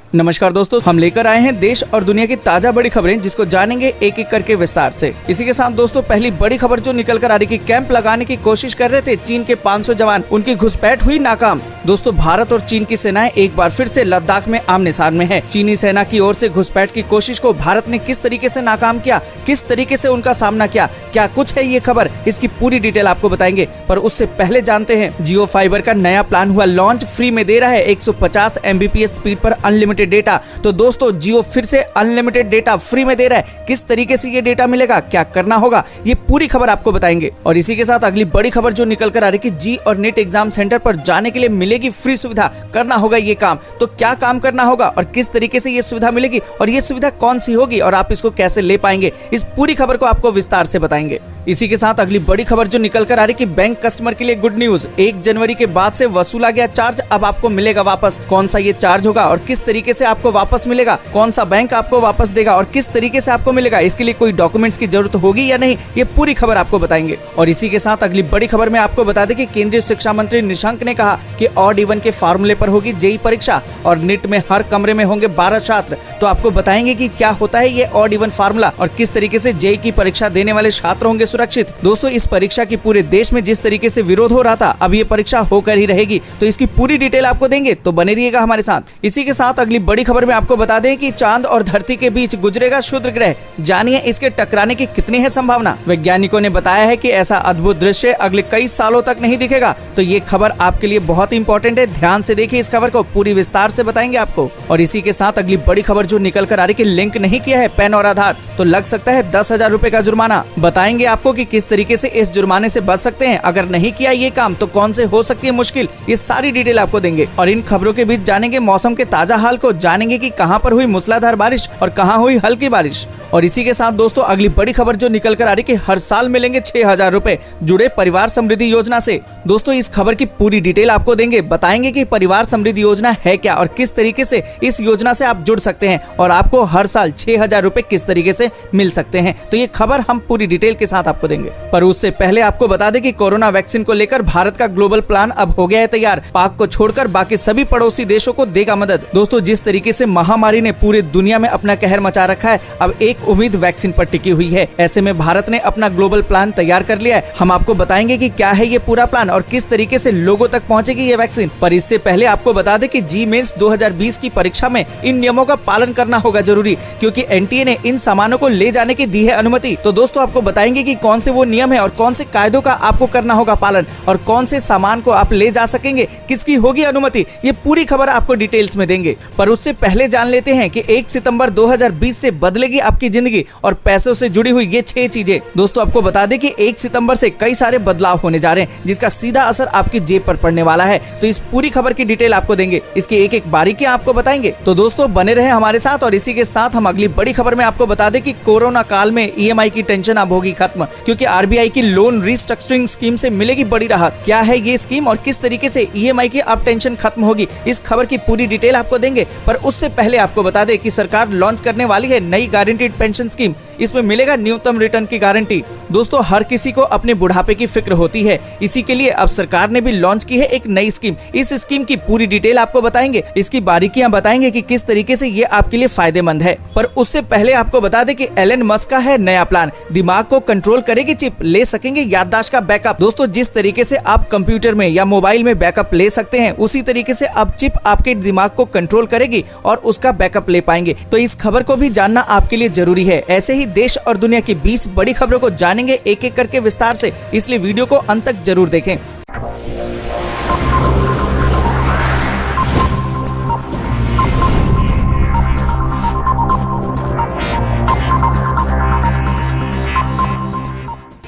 नमस्कार दोस्तों, हम लेकर आए हैं देश और दुनिया की ताजा बड़ी खबरें जिसको जानेंगे एक एक करके विस्तार से। इसी के साथ दोस्तों पहली बड़ी खबर जो निकल कर आ रही कि कैंप लगाने की कोशिश कर रहे थे चीन के 500 जवान, उनकी घुसपैठ हुई नाकाम। दोस्तों भारत और चीन की सेनाएं एक बार फिर से लद्दाख में आमने सामने है। चीनी सेना की ओर से घुसपैठ की कोशिश को भारत ने किस तरीके से नाकाम किया, किस तरीके से उनका सामना किया, क्या कुछ है ये खबर, इसकी पूरी डिटेल आपको बताएंगे। पर उससे पहले जानते हैं जियो फाइबर का नया प्लान हुआ लॉन्च, फ्री में दे रहा है 150 Mbps स्पीड पर अनलिमिटेड डेटा। तो दोस्तों जियो फिर से अनलिमिटेड डेटा फ्री में दे रहा है। किस तरीके से ये डेटा मिलेगा, क्या करना होगा, ये पूरी खबर आपको बताएंगे। और इसी के साथ अगली बड़ी खबर जो निकल कर आ रही कि जी और नीट एग्जाम सेंटर पर जाने के लिए मिलेगी फ्री सुविधा, करना होगा ये काम। तो क्या काम करना होगा और किस तरीके से ये सुविधा मिलेगी और ये सुविधा कौन सी होगी और आप इसको कैसे ले पाएंगे, इस पूरी खबर को आपको विस्तार से बताएंगे। इसी के साथ अगली बड़ी खबर जो निकल कर आ रही कि बैंक कस्टमर के लिए गुड न्यूज, 1 जनवरी के बाद से वसूला गया चार्ज अब आपको मिलेगा वापस। कौन सा ये चार्ज होगा और किस तरीके से आपको वापस मिलेगा, कौन सा बैंक आपको वापस देगा और किस तरीके से आपको मिलेगा, इसके लिए कोई डॉक्यूमेंट्स की जरूरत होगी या नहीं, ये पूरी खबर आपको बताएंगे। और इसी के साथ अगली बड़ी खबर में आपको बता दें कि केंद्रीय शिक्षा मंत्री निशंक ने कहा कि ऑड इवन के फार्मूले पर होगी जेईई परीक्षा और नीट में हर कमरे में होंगे 12 छात्र। तो आपको बताएंगे कि क्या होता है ये ऑड इवन फार्मूला और किस तरीके से जेईई की परीक्षा देने वाले छात्र होंगे सुरक्षित। दोस्तों इस परीक्षा की पूरे देश में जिस तरीके से विरोध हो रहा था, अब ये परीक्षा होकर ही रहेगी। तो इसकी पूरी डिटेल आपको देंगे, तो बने रहिएगा हमारे साथ। इसी के साथ अगली बड़ी खबर में आपको बता दें कि चांद और धरती के बीच गुजरेगा क्षुद्र ग्रह, जानिए इसके टकराने की कितनी है संभावना। वैज्ञानिकों ने बताया है कि ऐसा अद्भुत दृश्य अगले कई सालों तक नहीं दिखेगा। तो ये खबर आपके लिए बहुत इंपॉर्टेंट है, ध्यान से देखिए इस खबर को, पूरी विस्तार से बताएंगे आपको। और इसी के साथ अगली बड़ी खबर जो निकल कर आ रही कि लिंक नहीं किया है पैन और आधार तो लग सकता है 10,000 रुपए का जुर्माना। बताएंगे आपको कि किस तरीके से इस जुर्माने से बच सकते हैं। अगर नहीं किया ये काम तो कौन से हो सकती है मुश्किल, ये सारी डिटेल आपको देंगे। और इन खबरों के बीच जानेंगे मौसम के ताजा हाल को, जानेंगे कि कहां पर हुई मूसलाधार बारिश और कहां हुई हल्की बारिश। और इसी के साथ दोस्तों अगली बड़ी खबर जो निकल कर आ रही कि हर साल मिलेंगे 6,000 रुपए जुड़े परिवार समृद्धि योजना से। दोस्तों इस खबर की पूरी डिटेल आपको देंगे, बताएंगे कि परिवार समृद्धि योजना है क्या और किस तरीके से इस योजना से आप जुड़ सकते हैं और आपको हर साल 6,000 रुपए किस तरीके से मिल सकते हैं। तो ये खबर हम पूरी डिटेल के साथ आपको देंगे। पर उससे पहले आपको बता दें कि कोरोना वैक्सीन को लेकर भारत का ग्लोबल प्लान अब हो गया है तैयार। पाक को छोड़कर बाकी सभी पड़ोसी देशों को देगा मदद। दोस्तों जिस तरीके से महामारी ने पूरी दुनिया में अपना कहर मचा रखा है, अब एक उम्मीद वैक्सीन पर टिकी हुई है। ऐसे में भारत ने अपना ग्लोबल प्लान तैयार कर लिया है। हम आपको बताएंगे कि क्या है ये पूरा प्लान और किस तरीके से लोगों तक पहुंचेगी ये वैक्सीन। पर इससे पहले आपको बता दें कि जी मेंस 2020 की परीक्षा में इन नियमों का पालन करना होगा जरूरी, क्योंकि एनटीए ने इन सामानों को ले जाने की दी है अनुमति। तो दोस्तों आपको बताएंगे कि कौन से वो नियम है और कौन से कायदों का आपको करना होगा पालन और कौन से सामान को आप ले जा सकेंगे, किसकी होगी अनुमति, ये पूरी खबर आपको डिटेल्स में देंगे। पर उससे पहले जान लेते हैं कि 1 सितंबर 2020 से बदलेगी आपकी जिंदगी और पैसों से जुड़ी हुई ये 6 चीजें। दोस्तों आपको बता दें कि 1 सितंबर से कई सारे बदलाव होने जा रहे हैं जिसका सीधा असर आपकी जेब पर पड़ने वाला है। तो इस पूरी खबर की डिटेल आपको देंगे, इसकी एक एक बारीकियां आपको बताएंगे। तो दोस्तों बने रहे हमारे साथ। और इसी के साथ हम अगली बड़ी खबर में आपको बता दें कि कोरोना काल में ईएमआई की टेंशन अब होगी खत्म, क्योंकि आरबीआई की लोन रिस्ट्रक्चरिंग स्कीम से मिलेगी बड़ी राहत। क्या है ये स्कीम और किस तरीके से ईएमआई की अब टेंशन खत्म होगी, इस खबर की पूरी डिटेल आपको देंगे। पर उससे पहले आपको बता दें कि सरकार लॉन्च करने वाली है नई गारंटीड पेंशन स्कीम। इसमें मिलेगा न्यूनतम रिटर्न की गारंटी। दोस्तों हर किसी को अपने बुढ़ापे की फिक्र होती है, इसी के लिए अब सरकार ने भी लॉन्च की है एक नई स्कीम। इस स्कीम की पूरी डिटेल आपको बताएंगे, इसकी बारीकियां बताएंगे कि किस तरीके से ये आपके लिए फायदेमंद है। पर उससे पहले आपको बता दें कि एलन मस्क का है नया प्लान, दिमाग को कंट्रोल करेगी चिप, ले सकेंगे याददाश्त का बैकअप। दोस्तों जिस तरीके से आप कंप्यूटर में या मोबाइल में बैकअप ले सकते हैं, उसी तरीके से अब चिप आपके दिमाग को कंट्रोल करेगी और उसका बैकअप ले पाएंगे। तो इस खबर को भी जानना आपके लिए जरूरी है। ऐसे ही देश और दुनिया की 20 बड़ी खबरों को जानेंगे एक एक करके विस्तार से, इसलिए वीडियो को अंत तक जरूर देखें।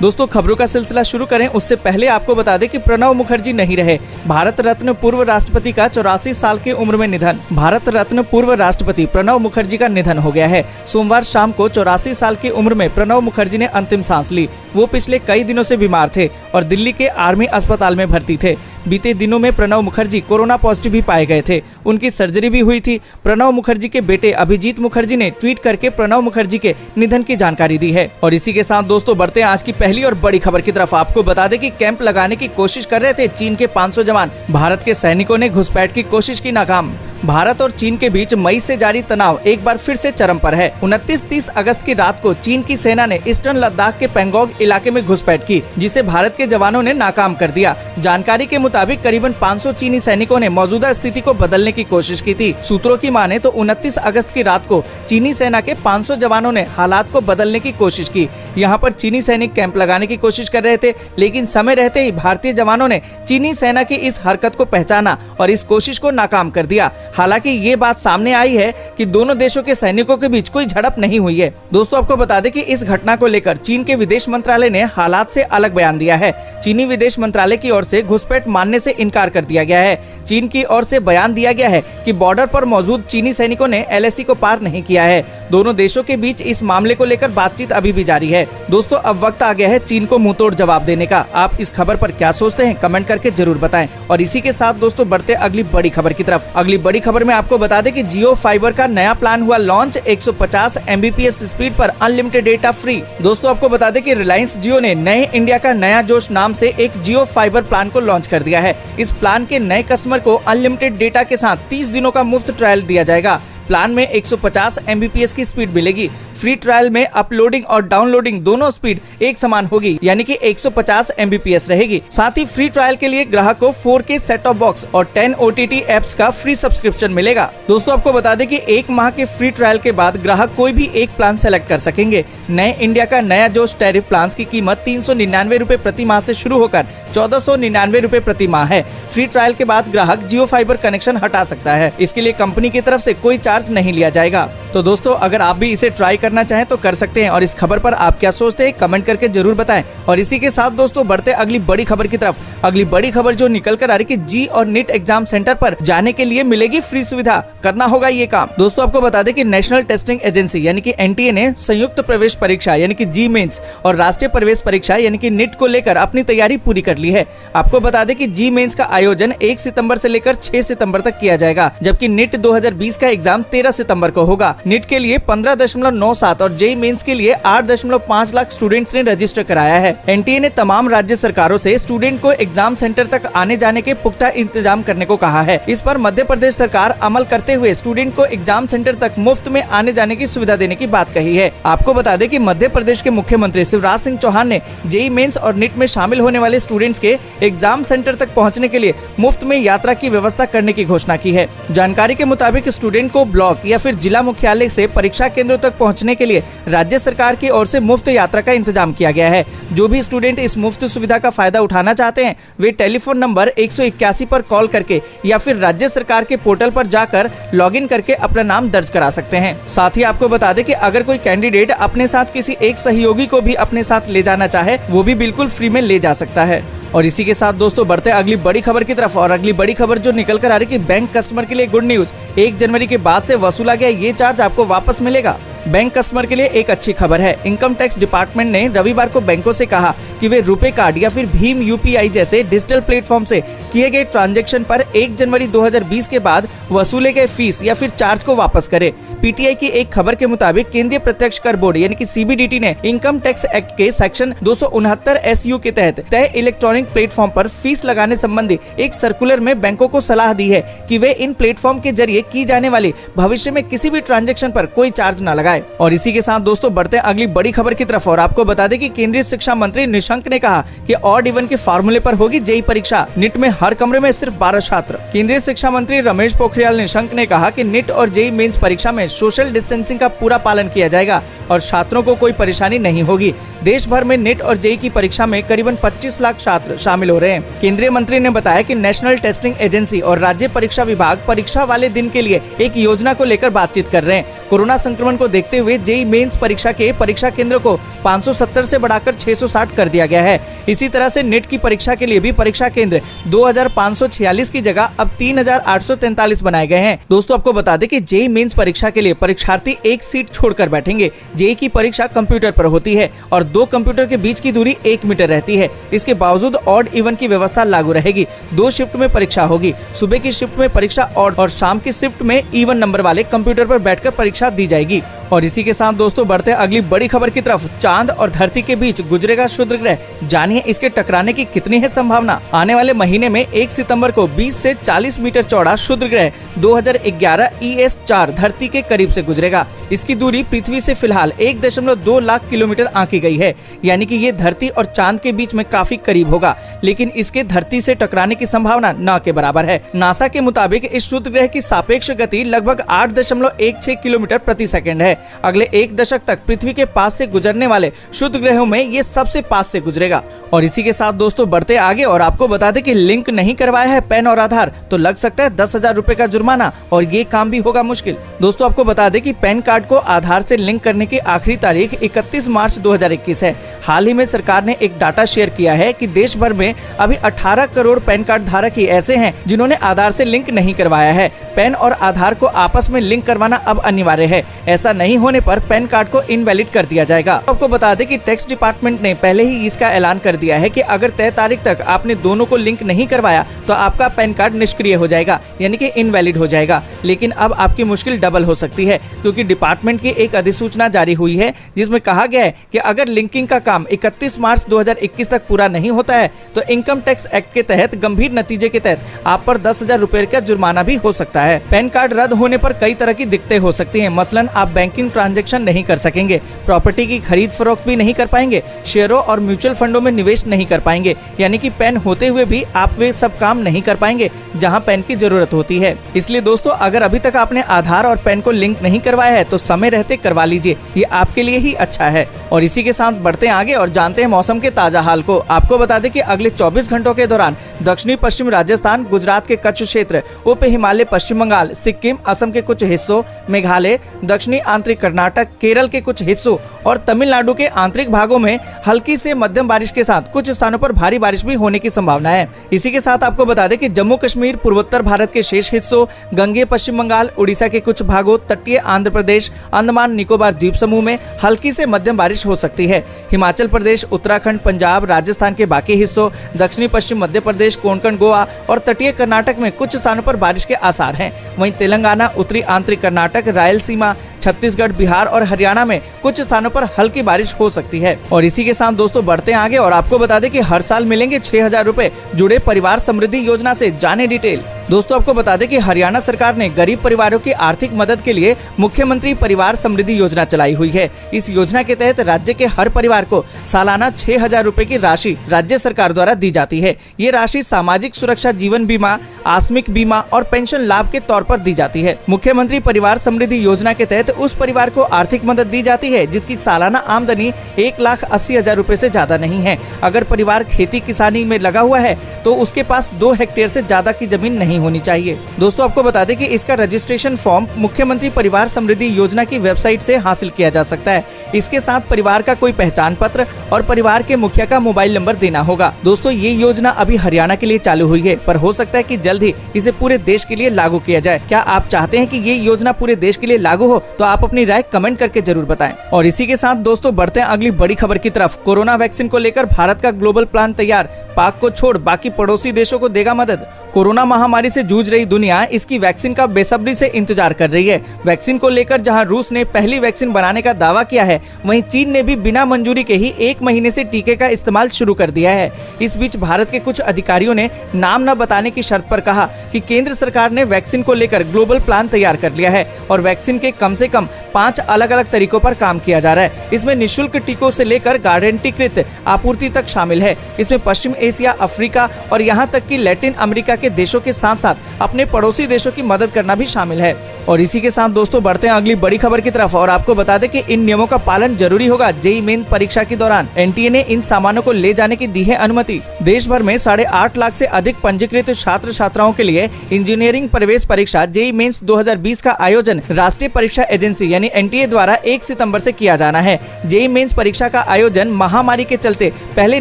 दोस्तों खबरों का सिलसिला शुरू करें उससे पहले आपको बता दें कि प्रणब मुखर्जी नहीं रहे। भारत रत्न पूर्व राष्ट्रपति का 84 साल की उम्र में निधन। भारत रत्न पूर्व राष्ट्रपति प्रणब मुखर्जी का निधन हो गया है। सोमवार शाम को 84 साल की उम्र में प्रणब मुखर्जी ने अंतिम सांस ली। वो पिछले कई दिनों से बीमार थे और दिल्ली के आर्मी अस्पताल में भर्ती थे। बीते दिनों में प्रणब मुखर्जी कोरोना पॉजिटिव भी पाए गए थे। उनकी सर्जरी भी हुई थी। प्रणब मुखर्जी के बेटे अभिजीत मुखर्जी ने ट्वीट करके प्रणब मुखर्जी के निधन की जानकारी दी है। और इसी के साथ दोस्तों बढ़ते हैं आज की पहली और बड़ी खबर की तरफ। आपको बता दें कि कैंप लगाने की कोशिश कर रहे थे चीन के 500 जवान। भारत के सैनिकों ने घुसपैठ की कोशिश की नाकाम। भारत और चीन के बीच मई से जारी तनाव एक बार फिर से चरम पर है। 29-30 अगस्त की रात को चीन की सेना ने ईस्टर्न लद्दाख के पेंगोंग इलाके में घुसपैठ की, जिसे भारत के जवानों ने नाकाम कर दिया। जानकारी के मुताबिक करीबन 500 चीनी सैनिकों ने मौजूदा स्थिति को बदलने की कोशिश की थी। सूत्रों की माने तो 29 अगस्त की रात को चीनी सेना के 500 जवानों ने हालात को बदलने की कोशिश की। यहाँ पर चीनी सैनिक कैंप लगाने की कोशिश कर रहे थे, लेकिन समय रहते ही भारतीय जवानों ने चीनी सेना की इस हरकत को पहचाना और इस कोशिश को नाकाम कर दिया। हालांकि ये बात सामने आई है कि दोनों देशों के सैनिकों के बीच कोई झड़प नहीं हुई है। दोस्तों, आपको बता दें कि इस घटना को लेकर चीन के विदेश मंत्रालय ने हालात से अलग बयान दिया है। चीनी विदेश मंत्रालय की ओर से घुसपैठ मानने से इनकार कर दिया गया है। चीन की ओर से बयान दिया गया है कि बॉर्डर पर मौजूद चीनी सैनिकों ने LAC को पार नहीं किया है। दोनों देशों के बीच इस मामले को लेकर बातचीत अभी भी जारी है। दोस्तों, अब वक्त आ गया है चीन को मुंहतोड़ जवाब देने का। आप इस खबर पर क्या सोचते हैं, कमेंट करके जरूर बताएं। और इसी के साथ दोस्तों बढ़ते अगली बड़ी खबर की तरफ। अगली बड़ी खबर में आपको बता दें कि जियो फाइबर का नया प्लान हुआ लॉन्च। 150 Mbps स्पीड पर अनलिमिटेड डेटा फ्री। दोस्तों, आपको बता दें कि रिलायंस जियो ने नए इंडिया का नया जोश नाम से एक जियो फाइबर प्लान को लॉन्च कर दिया है। इस प्लान के नए कस्टमर को अनलिमिटेड डेटा के साथ 30 दिनों का मुफ्त ट्रायल दिया जाएगा। प्लान में 150 Mbps की स्पीड मिलेगी। फ्री ट्रायल में अपलोडिंग और डाउनलोडिंग दोनों स्पीड एक समान होगी, यानी कि 150 Mbps रहेगी। साथ ही फ्री ट्रायल के लिए ग्राहक को 4K सेट टॉप बॉक्स और 10 OTT एप्स का फ्री सब्सक्रिप्शन मिलेगा। दोस्तों, आपको बता दें कि 1 माह के फ्री ट्रायल के बाद ग्राहक कोई भी एक प्लान सेलेक्ट कर सकेंगे। नए इंडिया का नया जोश टैरिफ प्लान की कीमत 399 रुपए प्रति माह से शुरू होकर 1499 रुपए प्रति माह है। फ्री ट्रायल के बाद ग्राहक जियो फाइबर कनेक्शन हटा सकता है। इसके लिए कंपनी की तरफ से कोई चार्ज नहीं लिया जाएगा। तो दोस्तों, अगर आप भी इसे ट्राई करना चाहें तो कर सकते हैं। और इस खबर पर आप क्या सोचते हैं, कमेंट करके जरूर बताएं। और इसी के साथ दोस्तों बढ़ते अगली बड़ी खबर की तरफ। अगली बड़ी खबर जो निकल कर आ रही कि जी और नीट एग्जाम सेंटर पर जाने के लिए मिलेगी फ्री सुविधा। करना होगा ये काम। दोस्तों, आपको बता दें कि नेशनल टेस्टिंग एजेंसी यानी कि NTA ने संयुक्त प्रवेश परीक्षा यानी कि जी मेंस और राष्ट्रीय प्रवेश परीक्षा यानी कि नीट को लेकर अपनी तैयारी पूरी कर ली है। आपको बता दें कि जी मेंस का आयोजन 1 सितंबर से लेकर 6 सितंबर तक किया जाएगा, जबकि नीट 2020 का एग्जाम 13 सितंबर को होगा। नीट के लिए 15.97 और जेईई मेंस के लिए 8.5 लाख स्टूडेंट्स ने रजिस्टर कराया है। NTA ने तमाम राज्य सरकारों से स्टूडेंट को एग्जाम सेंटर तक आने जाने के पुख्ता इंतजाम करने को कहा है। इस पर मध्य प्रदेश सरकार अमल करते हुए स्टूडेंट को एग्जाम सेंटर तक मुफ्त में आने जाने की सुविधा देने की बात कही है। आपको बता दें कि मध्य प्रदेश के मुख्यमंत्री शिवराज सिंह चौहान ने जेईई मेंस और नीट में शामिल होने वाले स्टूडेंट्स के एग्जाम सेंटर तक पहुँचने के लिए मुफ्त में यात्रा की व्यवस्था करने की घोषणा की है। जानकारी के मुताबिक स्टूडेंट को ब्लॉक या फिर जिला मुख्यालय से परीक्षा केंद्रों तक पहुंचने के लिए राज्य सरकार की ओर से मुफ्त यात्रा का इंतजाम किया गया है। जो भी स्टूडेंट इस मुफ्त सुविधा का फायदा उठाना चाहते हैं वे टेलीफोन नंबर 181 पर कॉल करके या फिर राज्य सरकार के पोर्टल पर जाकर लॉगिन करके अपना नाम दर्ज करा सकते हैं। साथ ही आपको बता दें कि अगर कोई कैंडिडेट अपने साथ किसी एक सहयोगी को भी अपने साथ ले जाना चाहे वो भी बिल्कुल फ्री में ले जा सकता है। और इसी के साथ दोस्तों बढ़ते अगली बड़ी खबर की तरफ। और अगली बड़ी खबर जो निकल कर आ रही कि बैंक कस्टमर के लिए गुड न्यूज। 1 जनवरी के बाद से वसूला गया ये चार्ज आपको वापस मिलेगा। बैंक कस्टमर के लिए एक अच्छी खबर है। इनकम टैक्स डिपार्टमेंट ने रविवार को बैंकों से कहा कि वे रुपे कार्ड या फिर भीम UPI जैसे डिजिटल प्लेटफॉर्म से किए गए ट्रांजैक्शन पर 1 जनवरी 2020 के बाद वसूले गए फीस या फिर चार्ज को वापस करे। PTI की एक खबर के मुताबिक केंद्रीय प्रत्यक्ष कर बोर्ड यानी कि CBDT ने इनकम टैक्स एक्ट के सेक्शन 269 SU के तहत तय इलेक्ट्रॉनिक प्लेटफॉर्म पर फीस लगाने संबंधी एक सर्कुलर में बैंकों को सलाह दी है कि वे इन प्लेटफॉर्म के जरिए की जाने वाली भविष्य में किसी भी ट्रांजैक्शन पर कोई चार्ज न लगाए। और इसी के साथ दोस्तों बढ़ते हैं अगली बड़ी खबर की तरफ। और आपको बता दें कि केंद्रीय शिक्षा मंत्री निशंक ने कहा कि ऑड इवन के फार्मूले पर होगी जेईई परीक्षा। नीट में हर कमरे में सिर्फ 12 छात्र। केंद्रीय शिक्षा मंत्री रमेश पोखरियाल निशंक ने कहा कि नीट और जेईई मेंस परीक्षा में सोशल डिस्टेंसिंग का पूरा पालन किया जाएगा और छात्रों को कोई परेशानी नहीं होगी। देश भर में नीट और जेईई की परीक्षा में करीबन 25 लाख छात्र शामिल हो रहे हैं। केंद्रीय मंत्री ने बताया कि नेशनल टेस्टिंग एजेंसी और राज्य परीक्षा विभाग परीक्षा वाले दिन के लिए एक योजना को लेकर बातचीत कर रहे हैं। कोरोना संक्रमण को देखते हुए जेईई मेंस परीक्षा के परीक्षा केंद्र को 570 से बढ़ाकर 660 कर दिया गया है। इसी तरह से नीट की परीक्षा के लिए भी परीक्षा केंद्र 2546 की जगह अब 3843 बनाए गए हैं। दोस्तों आपको बता दें कि जेईई मेंस परीक्षा के लिए परीक्षार्थी एक सीट छोड़कर बैठेंगे। जेईई की परीक्षा कंप्यूटर पर होती है और 2 कंप्यूटर के बीच की दूरी 1 मीटर रहती है। इसके बावजूद ऑड इवन की व्यवस्था लागू रहेगी। 2 शिफ्ट में परीक्षा होगी। सुबह की शिफ्ट में परीक्षा ऑड और शाम की शिफ्ट में इवन नंबर वाले कंप्यूटर पर बैठकर परीक्षा दी जाएगी। और इसी के साथ दोस्तों बढ़ते हैं अगली बड़ी खबर की तरफ। चांद और धरती के बीच गुजरेगा क्षुद्र ग्रह, जानिए इसके टकराने की कितनी है संभावना। आने वाले महीने में 1 सितंबर को 20 से 40 मीटर चौड़ा क्षुद्र ग्रह 2011 ES4 धरती के करीब से गुजरेगा। इसकी दूरी पृथ्वी से फिलहाल 1.2 लाख किलोमीटर आंकी गई है, यानी कि ये धरती और चांद के बीच में काफी करीब होगा, लेकिन इसके धरती से टकराने की संभावना न के बराबर है। नासा के मुताबिक इस क्षुद्र ग्रह की सापेक्ष गति लगभग 8.16 किलोमीटर प्रति सेकंड है। अगले 1 दशक तक पृथ्वी के पास से गुजरने वाले क्षुद्र ग्रहों में ये सबसे पास से गुजरेगा। और इसी के साथ दोस्तों बढ़ते आगे और आपको बता दें कि लिंक नहीं करवाया है पैन और आधार तो लग सकता है 10,000 रुपए का जुर्माना, और ये काम भी होगा मुश्किल। दोस्तों आपको बता दें कि पैन कार्ड को आधार से लिंक करने की आखिरी तारीख 31 मार्च 2021 है। हाल ही में सरकार ने एक डाटा शेयर किया है कि देश भर में अभी 18 करोड़ पैन कार्ड धारक ही ऐसे हैं जिन्होंने आधार से लिंक नहीं करवाया है। पैन और आधार को आपस में लिंक करवाना अब अनिवार्य है। ऐसा नहीं होने पर पैन कार्ड को इनवैलिड कर दिया जाएगा। आपको बता दें कि टैक्स डिपार्टमेंट ने पहले ही इसका ऐलान कर दिया है कि अगर तय तारीख तक आपने दोनों को लिंक नहीं करवाया तो आपका पैन कार्ड निष्क्रिय हो जाएगा, यानी कि इनवैलिड हो जाएगा। लेकिन अब आपकी मुश्किल डबल हो सकती है, क्योंकि डिपार्टमेंट की एक अधिसूचना जारी हुई है जिसमें कहा गया है कि अगर लिंकिंग का काम 31 मार्च 2021 तक पूरा नहीं होता है तो इनकम टैक्स एक्ट के तहत गंभीर नतीजे के तहत आप पर 10,000 रुपए का जुर्माना भी हो सकता है। पैन कार्ड रद्द होने पर कई तरह की दिक्कतें हो सकती हैं। मसलन आप बैंकिंग ट्रांजैक्शन नहीं कर सकेंगे, प्रॉपर्टी की खरीद फरोख्त भी नहीं कर पाएंगे, शेयरों और म्यूचुअल फंडों में निवेश नहीं कर पाएंगे, यानी कि पैन होते हुए भी आप वे सब काम नहीं कर पाएंगे जहां पैन की जरूरत होती है। इसलिए दोस्तों अगर अभी तक आपने आधार और पैन को लिंक नहीं करवाया है तो समय रहते करवा लीजिए, ये आपके लिए ही अच्छा है। और इसी के साथ बढ़ते आगे और जानते हैं मौसम के ताजा हाल को। आपको बता दें कि अगले 24 घंटों के दौरान दक्षिणी पश्चिम राजस्थान, गुजरात के कच्छ क्षेत्र, उप हिमालय, पश्चिम बंगाल, सिक्किम, असम के कुछ हिस्सों, मेघालय, दक्षिणी आंतरिक कर्नाटक, केरल के कुछ हिस्सों और तमिलनाडु के आंतरिक भागों में हल्की से मध्यम बारिश के साथ कुछ स्थानों पर भारी बारिश भी होने की संभावना है। इसी के साथ आपको बता दें कि जम्मू कश्मीर, पूर्वोत्तर भारत के शेष हिस्सों, गंगे पश्चिम बंगाल, उड़ीसा के कुछ भागों, तटीय आंध्र प्रदेश, अंडमान निकोबार द्वीप समूह में हल्की से मध्यम बारिश हो सकती है। हिमाचल प्रदेश, उत्तराखंड, पंजाब, राजस्थान के बाकी हिस्सों, दक्षिणी पश्चिम मध्य प्रदेश, कोंकण, गोवा और तटीय कर्नाटक में कुछ स्थानों पर बारिश के आसार हैं। वहीं तेलंगाना, उत्तरी आंतरिक कर्नाटक, रायलसीमा, छत्तीसगढ़, बिहार और हरियाणा में कुछ स्थानों पर हल्की बारिश हो सकती है। और इसी के साथ दोस्तों बढ़ते आगे और आपको बता दें कि हर साल मिलेंगे 6,000 रुपए, जुड़े परिवार समृद्धि योजना से, जाने डिटेल। दोस्तों आपको बता दें कि हरियाणा सरकार ने गरीब परिवारों की आर्थिक मदद के लिए मुख्यमंत्री परिवार समृद्धि योजना चलाई हुई है। इस योजना के तहत राज्य के हर परिवार को सालाना 6,000 रुपए की राशि राज्य सरकार द्वारा दी जाती है। ये राशि सामाजिक सुरक्षा, जीवन बीमा, आकस्मिक बीमा और पेंशन लाभ के तौर पर दी जाती है। मुख्यमंत्री परिवार समृद्धि योजना के तहत उस परिवार को आर्थिक मदद दी जाती है जिसकी सालाना आमदनी 1,80,000 रुपए से ज्यादा नहीं है। अगर परिवार खेती किसानी में लगा हुआ है तो उसके पास 2 हेक्टेयर से ज्यादा की जमीन नहीं होनी चाहिए। दोस्तों आपको बता दें कि इसका रजिस्ट्रेशन फॉर्म मुख्यमंत्री परिवार समृद्धि योजना की वेबसाइट से हासिल किया जा सकता है। इसके साथ परिवार का कोई पहचान पत्र और परिवार के मुखिया का मोबाइल नंबर देना होगा। दोस्तों ये योजना अभी हरियाणा के लिए चालू हुई है, पर हो सकता है कि जल्द ही इसे पूरे देश के लिए लागू किया जाए। क्या आप चाहते हैं कि ये योजना पूरे देश के लिए लागू हो? तो आप अपनी राय कमेंट करके जरूर बताएं। और इसी के साथ दोस्तों बढ़ते हैं अगली बड़ी खबर की तरफ। कोरोना वैक्सीन को लेकर भारत का ग्लोबल प्लान तैयार, पाक को छोड़ बाकी पड़ोसी देशों को देगा मदद। कोरोना महामारी से जूझ रही दुनिया इसकी वैक्सीन का बेसब्री से इंतजार कर रही है। वैक्सीन को लेकर जहां रूस ने पहली वैक्सीन बनाने का दावा किया है, वहीं चीन ने भी बिना मंजूरी के ही 1 महीने से टीके का इस्तेमाल शुरू कर दिया है। इस बीच भारत के कुछ अधिकारियों ने नाम न बताने की शर्त पर कहा कि केंद्र सरकार ने वैक्सीन को लेकर ग्लोबल प्लान तैयार कर लिया है और वैक्सीन के कम से कम 5 अलग अलग तरीकों पर काम किया जा रहा है। इसमें निःशुल्क टीकों से लेकर गारंटीकृत आपूर्ति तक शामिल है। इसमें पश्चिम एशिया, अफ्रीका और यहाँ तक कि लैटिन अमेरिका के देशों के साथ साथ अपने पड़ोसी देशों की मदद करना भी शामिल है। और इसी के साथ दोस्तों बढ़ते हैं अगली बड़ी खबर की तरफ और आपको बता दें कि इन नियमों का पालन जरूरी होगा। जेईई मेन परीक्षा के दौरान एनटीए ने इन सामानों को ले जाने की दी है अनुमति। देश भर में 8.5 लाख से अधिक पंजीकृत छात्र छात्राओं के लिए इंजीनियरिंग प्रवेश परीक्षा जेईई मेंस 2020 का आयोजन राष्ट्रीय परीक्षा एजेंसी यानी एनटीए द्वारा 1 सितंबर से किया जाना है। जेईई मेंस परीक्षा का आयोजन महामारी के चलते पहले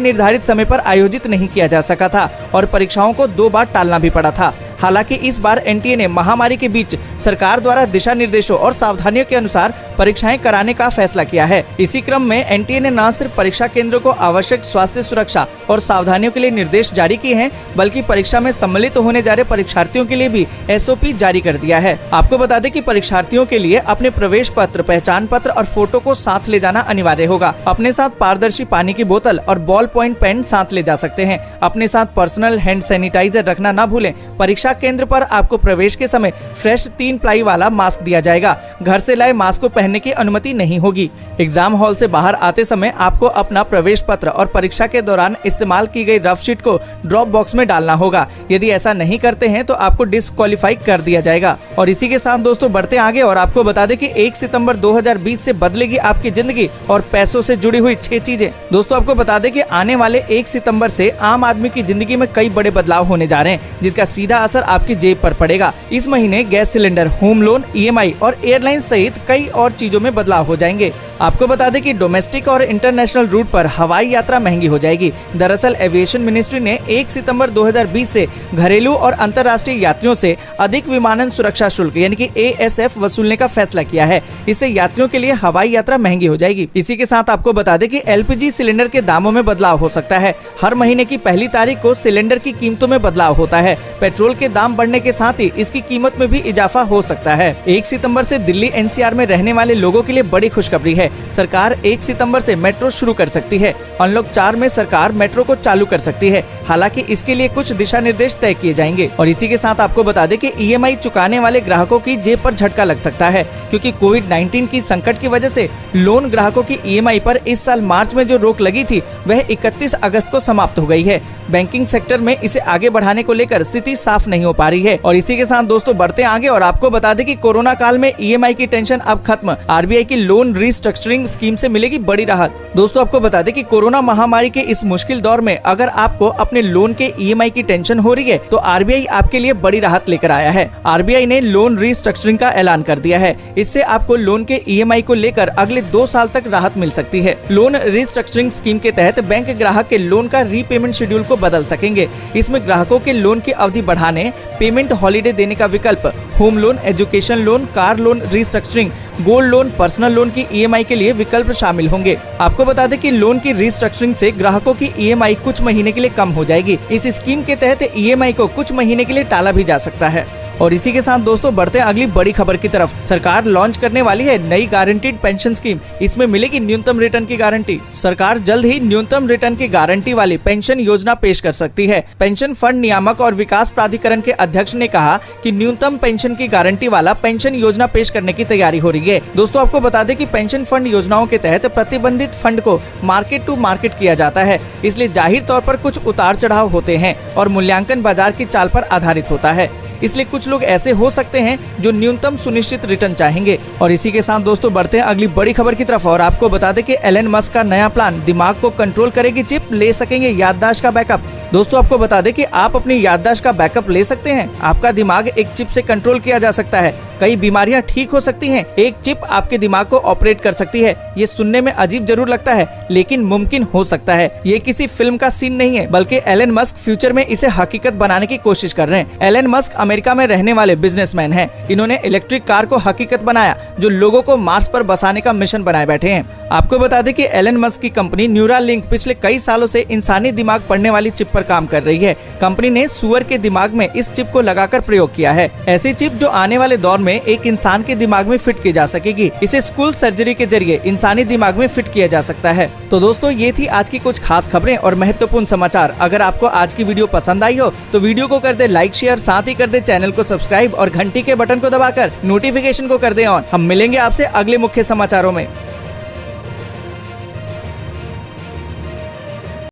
निर्धारित समय पर आयोजित नहीं किया जा सका था और परीक्षाओं को 2 बार टालना भी पड़ा था। हालांकि इस बार एनटीए ने महामारी के बीच सरकार द्वारा दिशा निर्देशों और सावधानियों के अनुसार परीक्षाएं कराने का फैसला किया है। इसी क्रम में एनटीए ने न सिर्फ परीक्षा केंद्रों को आवश्यक स्वास्थ्य सुरक्षा और सावधानियों के लिए निर्देश जारी किए हैं, बल्कि परीक्षा में सम्मिलित होने जा रहे परीक्षार्थियों के लिए भी एसओपी जारी कर दिया है। आपको बता दें कि परीक्षार्थियों के लिए अपने प्रवेश पत्र, पहचान पत्र और फोटो को साथ ले जाना अनिवार्य होगा। अपने साथ पारदर्शी पानी की बोतल और बॉल पॉइंट पेन साथ ले जा सकते हैं। अपने साथ पर्सनल हैंड सैनिटाइजर रखना ना भूलें। परीक्षा केंद्र पर आपको प्रवेश के समय फ्रेश 3 प्लाई वाला मास्क दिया जाएगा। घर से लाए मास्क को पहनने की अनुमति नहीं होगी। एग्जाम हॉल से बाहर आते समय आपको अपना प्रवेश पत्र और परीक्षा के दौरान इस्तेमाल की गई रफ शीट को ड्रॉप बॉक्स में डालना होगा। यदि ऐसा नहीं करते हैं तो आपको डिस्क्वालीफाई कर दिया जाएगा। और इसी के साथ दोस्तों बढ़ते आगे और आपको बता दें कि 1 सितंबर 2020 से बदलेगी आपकी जिंदगी और पैसों से जुड़ी हुई 6 चीजें। दोस्तों आपको बता दें कि आने वाले 1 सितंबर से आम आदमी की जिंदगी में कई बड़े बदलाव होने जा रहे हैं, जिसका सीधा असर आपकी जेब पर पड़ेगा। इस महीने gas cylinder, home loan, EMI और एयरलाइन सहित कई और चीजों में बदलाव हो जाएंगे। आपको बता दें कि डोमेस्टिक और इंटरनेशनल रूट पर हवाई यात्रा महंगी हो जाएगी। दरअसल एविएशन मिनिस्ट्री ने 1 सितंबर 2020 से घरेलू और अंतर्राष्ट्रीय यात्रियों से अधिक विमानन सुरक्षा शुल्क यानी कि ASF वसूलने का फैसला किया है। इससे यात्रियों के लिए हवाई यात्रा महंगी हो जाएगी। इसी के साथ आपको बता दें कि LPG सिलेंडर के दामों में बदलाव हो सकता है। हर महीने की पहली तारीख को सिलेंडर की कीमतों में बदलाव होता है। पेट्रोल के दाम बढ़ने के साथ ही इसकी कीमत में भी इजाफा हो सकता है। 1 सितंबर से दिल्ली NCR में रहने वाले लोगों के लिए बड़ी खुशखबरी है। सरकार 1 सितंबर से मेट्रो शुरू कर सकती है। अनलॉक 4 में सरकार मेट्रो को चालू कर सकती है। हालांकि इसके लिए कुछ दिशा निर्देश तय किए जाएंगे। और इसी के साथ आपको बता दें कि EMI चुकाने वाले ग्राहकों की जेब पर झटका लग सकता है, क्योंकि कोविड-19 की संकट की वजह से लोन ग्राहकों की EMI पर इस साल मार्च में जो रोक लगी थी वह 31 अगस्त को समाप्त हो गई है। बैंकिंग सेक्टर में इसे आगे बढ़ाने को लेकर स्थिति साफ नहीं हो पा रही है। और इसी के साथ दोस्तों बढ़ते आगे और आपको बता दें कि कोरोना काल में EMI की टेंशन अब खत्म। RBI की लोन रीस्ट्रक्चरिंग स्कीम से मिलेगी बड़ी राहत। दोस्तों आपको बता दें कि कोरोना महामारी के इस मुश्किल दौर में अगर आपको अपने लोन के EMI की टेंशन हो रही है तो RBI आपके लिए बड़ी राहत लेकर आया है। RBI ने लोन रीस्ट्रक्चरिंग का ऐलान कर दिया है। इससे आपको लोन के EMI को लेकर अगले 2 साल तक राहत मिल सकती है। लोन रीस्ट्रक्चरिंग स्कीम के तहत बैंक ग्राहक के लोन का रीपेमेंट शेड्यूल को बदल सकेंगे। इसमें ग्राहकों के लोन की अवधि बढ़ाने, पेमेंट हॉलीडे देने का विकल्प, home loan, education loan, car loan restructuring, gold loan, personal loan की EMI के लिए विकल्प शामिल होंगे। आपको बता दें कि लोन की रीस्ट्रक्चरिंग से ग्राहकों की EMI कुछ महीने के लिए कम हो जाएगी। इस स्कीम के तहत EMI को कुछ महीने के लिए टाला भी जा सकता है। और इसी के साथ दोस्तों बढ़ते हैं अगली बड़ी खबर की तरफ। सरकार लॉन्च करने वाली है नई गारंटीड पेंशन स्कीम। इसमें मिलेगी न्यूनतम रिटर्न की गारंटी। सरकार जल्द ही न्यूनतम रिटर्न की गारंटी वाली पेंशन योजना पेश कर सकती है। पेंशन फंड नियामक और विकास प्राधिकरण के अध्यक्ष ने कहा कि न्यूनतम पेंशन की गारंटी वाला पेंशन योजना पेश करने की तैयारी हो रही है। दोस्तों आपको बता दें कि पेंशन फंड योजनाओं के तहत प्रतिबंधित फंड को मार्केट टू मार्केट किया जाता है, इसलिए जाहिर तौर पर कुछ उतार चढ़ाव होते हैं और मूल्यांकन बाजार की चाल पर आधारित होता है। इसलिए कुछ लोग ऐसे हो सकते हैं जो न्यूनतम सुनिश्चित रिटर्न चाहेंगे। और इसी के साथ दोस्तों बढ़ते हैं अगली बड़ी खबर की तरफ और आपको बता दें कि एलन मस्क का नया प्लान, दिमाग को कंट्रोल करेगी चिप, ले सकेंगे याददाश्त का बैकअप। दोस्तों आपको बता दें कि आप अपनी याददाश्त का बैकअप ले सकते हैं। आपका दिमाग एक चिप से कंट्रोल किया जा सकता है। कई बीमारियां ठीक हो सकती हैं। एक चिप आपके दिमाग को ऑपरेट कर सकती है। ये सुनने में अजीब जरूर लगता है, लेकिन मुमकिन हो सकता है। ये किसी फिल्म का सीन नहीं है, बल्कि एलन मस्क फ्यूचर में इसे हकीकत बनाने की कोशिश कर रहे हैं। एलन मस्क अमेरिका में रहने वाले बिजनेसमैन हैं। इन्होंने इलेक्ट्रिक कार को हकीकत बनाया, जो लोगों को मार्स पर बसाने का मिशन बनाए बैठे हैं। आपको बता दें कि एलन मस्क की कंपनी न्यूरालिंक पिछले कई सालों से इंसानी दिमाग पढ़ने वाली चिप पर काम कर रही है। कंपनी ने सुअर के दिमाग में इस चिप को लगाकर प्रयोग किया है। ऐसी चिप जो आने वाले दौर में एक इंसान के दिमाग में फिट की जा सकेगी। इसे स्कूल सर्जरी के जरिए इंसानी दिमाग में फिट किया जा सकता है। तो दोस्तों ये थी आज की कुछ खास खबरें और महत्वपूर्ण समाचार। अगर आपको आज की वीडियो पसंद आई हो तो वीडियो को कर दे लाइक, शेयर, साथ ही कर दे चैनल को सब्सक्राइब और घंटी के बटन को दबाकर नोटिफिकेशन को कर दे ऑन। हम मिलेंगे आपसे अगले मुख्य समाचारों में।